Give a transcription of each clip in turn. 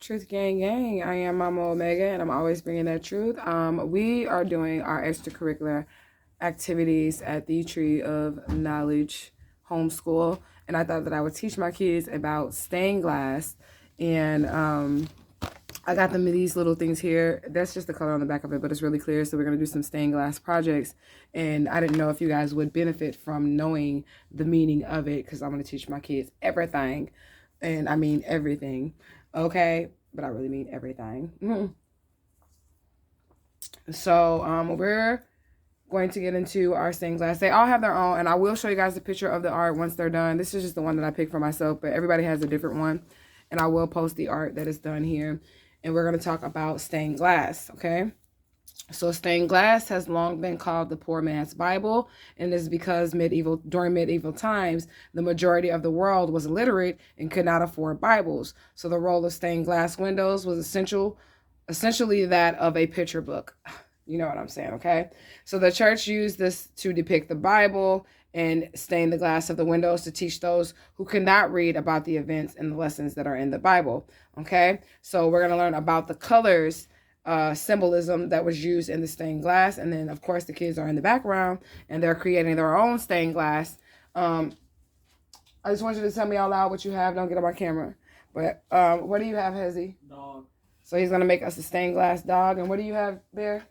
Truth gang gang. I am Momma Omgea, and I'm always bringing that truth. We are doing our extracurricular activities at the Tree of Knowledge Homeschool, and I thought that I would teach my kids about stained glass. And I got them these little things here. That's just the color on the back of it, but it's really clear. So we're gonna do some stained glass projects, and I didn't know if you guys would benefit from knowing the meaning of it, because I'm gonna teach my kids everything, and I mean everything. Okay, but I really mean everything. So we're going to get into our stained glass. They all have their own, and I will show you guys a picture of the art once they're done. This is just the one that I picked for myself, but everybody has a different one, and I will post the art that is done here. And we're going to talk about stained glass, okay? So stained glass has long been called the poor man's Bible, and this is because during medieval times, the majority of the world was illiterate and could not afford Bibles. So the role of stained glass windows was essentially that of a picture book. You know what I'm saying, okay? So the church used this to depict the Bible and stain the glass of the windows to teach those who could not read about the events and the lessons that are in the Bible, okay? So we're going to learn about the colors, symbolism that was used in the stained glass. And then, of course, the kids are in the background, and they're creating their own stained glass. I just want you to tell me out loud what you have. Don't get on my camera. But what do you have, Hezzy? Dog. So he's going to make us a stained glass dog. And what do you have, Bear?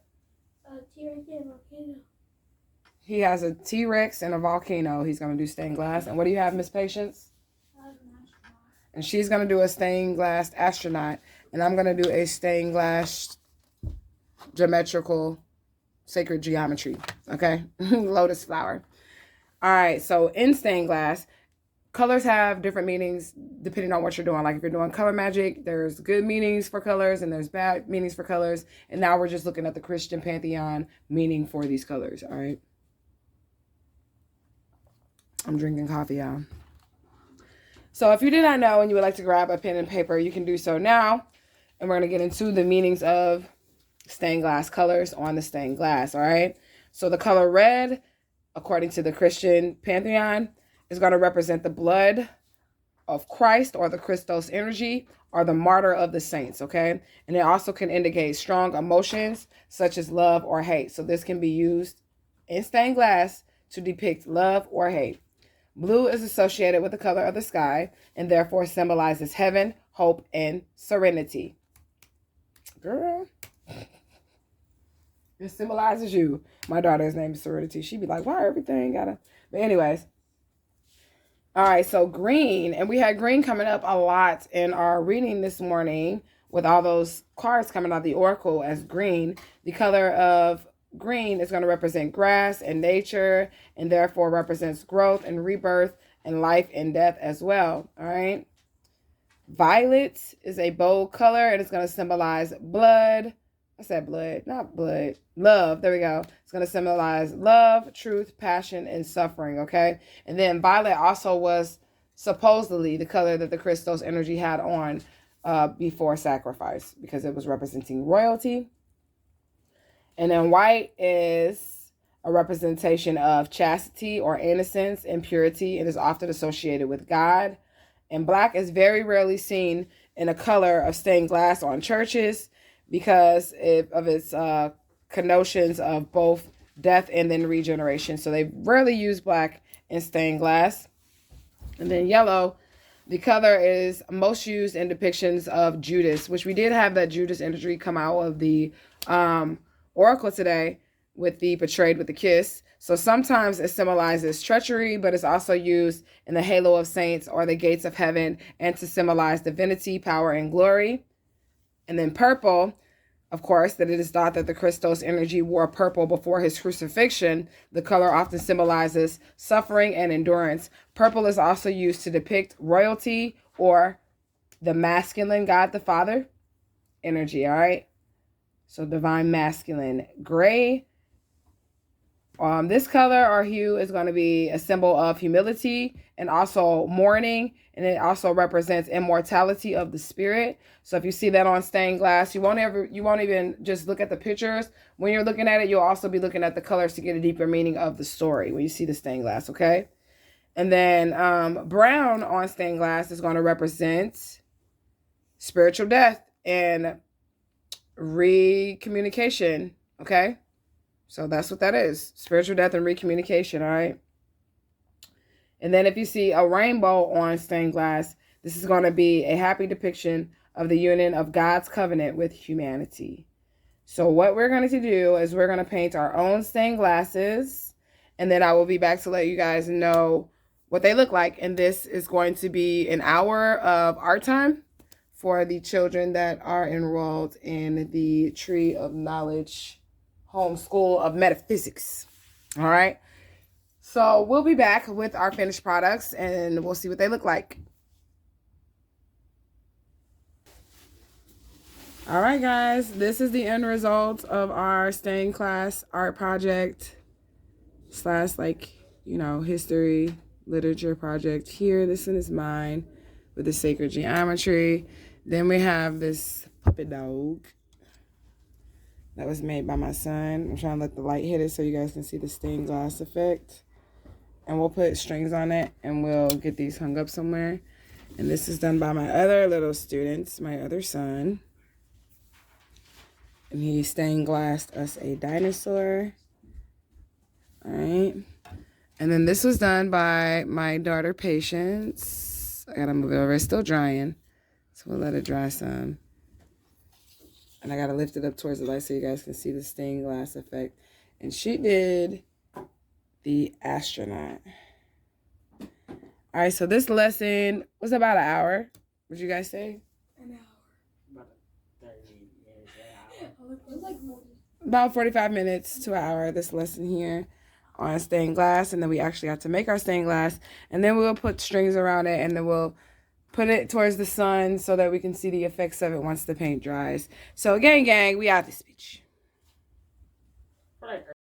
T-Rex and a volcano. He has a T-Rex and a volcano. He's going to do stained glass. And what do you have, Miss Patience? And she's going to do a stained glass astronaut. And I'm going to do a stained glass geometrical sacred geometry. Okay? Lotus flower. All right. So in stained glass, colors have different meanings depending on what you're doing. Like if you're doing color magic, there's good meanings for colors and there's bad meanings for colors. And now we're just looking at the Christian pantheon meaning for these colors. All right. I'm drinking coffee, y'all. So if you did not know and you would like to grab a pen and paper, you can do so now. And we're going to get into the meanings of stained glass colors on the stained glass. All right. So the color red, according to the Christian pantheon, is going to represent the blood of Christ, or the Christos energy, or the martyr of the saints, okay? And it also can indicate strong emotions such as love or hate. So this can be used in stained glass to depict love or hate. Blue is associated with the color of the sky and therefore symbolizes heaven, hope, and serenity. Girl, it symbolizes you. My daughter's name is Serenity. She'd be like, why everything gotta... But anyways... All right, so green, and we had green coming up a lot in our reading this morning with all those cards coming out of the oracle as green. The color of green is going to represent grass and nature, and therefore represents growth and rebirth and life and death as well. All right. Violet is a bold color, and it's going to symbolize blood. I said blood, not blood. Love. There we go. It's going to symbolize love, truth, passion, and suffering. Okay. And then violet also was supposedly the color that the Christos energy had on before sacrifice, because it was representing royalty. And then white is a representation of chastity or innocence and purity, and is often associated with God. And black is very rarely seen in a color of stained glass on churches, because of its connotations of both death and then regeneration. So they rarely use black in stained glass. And then yellow, the color is most used in depictions of Judas, which we did have that Judas imagery come out of the oracle today with the betrayed with the kiss. So sometimes it symbolizes treachery, but it's also used in the halo of saints or the gates of heaven, and to symbolize divinity, power, and glory. And then purple, of course, that it is thought that the Christos energy wore purple before his crucifixion. The color often symbolizes suffering and endurance. Purple is also used to depict royalty or the masculine God the Father energy, all right? So divine masculine. Gray, this color or hue is going to be a symbol of humility and also mourning, and it also represents immortality of the spirit. So if you see that on stained glass, you won't even just look at the pictures. When you're looking at it, you'll also be looking at the colors to get a deeper meaning of the story when you see the stained glass, okay? And then brown on stained glass is going to represent spiritual death and recommunication, okay? So that's what that is. Spiritual death and recommunication, all right? And then if you see a rainbow on stained glass, this is going to be a happy depiction of the union of God's covenant with humanity. So what we're going to do is we're going to paint our own stained glasses, and then I will be back to let you guys know what they look like. And this is going to be an hour of art time for the children that are enrolled in the Tree of Knowledge Homeschool of Metaphysics. All right. So we'll be back with our finished products and we'll see what they look like. All right, guys, this is the end result of our stained class art project / history, literature project. Here, this one is mine with the sacred geometry. Then we have this puppet dog that was made by my son. I'm trying to let the light hit it so you guys can see the stained glass effect. And we'll put strings on it and we'll get these hung up somewhere. And this is done by my other little students, my other son. And he stained glassed us a dinosaur. All right. And then this was done by my daughter, Patience. I gotta move it over. It's still drying. So we'll let it dry some. And I gotta lift it up towards the light so you guys can see the stained glass effect. And she did the astronaut. All right, so this lesson was about an hour. What'd you guys say? An hour. About 45 minutes to an hour, this lesson here on stained glass. And then we actually got to make our stained glass. And then we'll put strings around it and then we'll put it towards the sun so that we can see the effects of it once the paint dries. So gang, we out this bitch.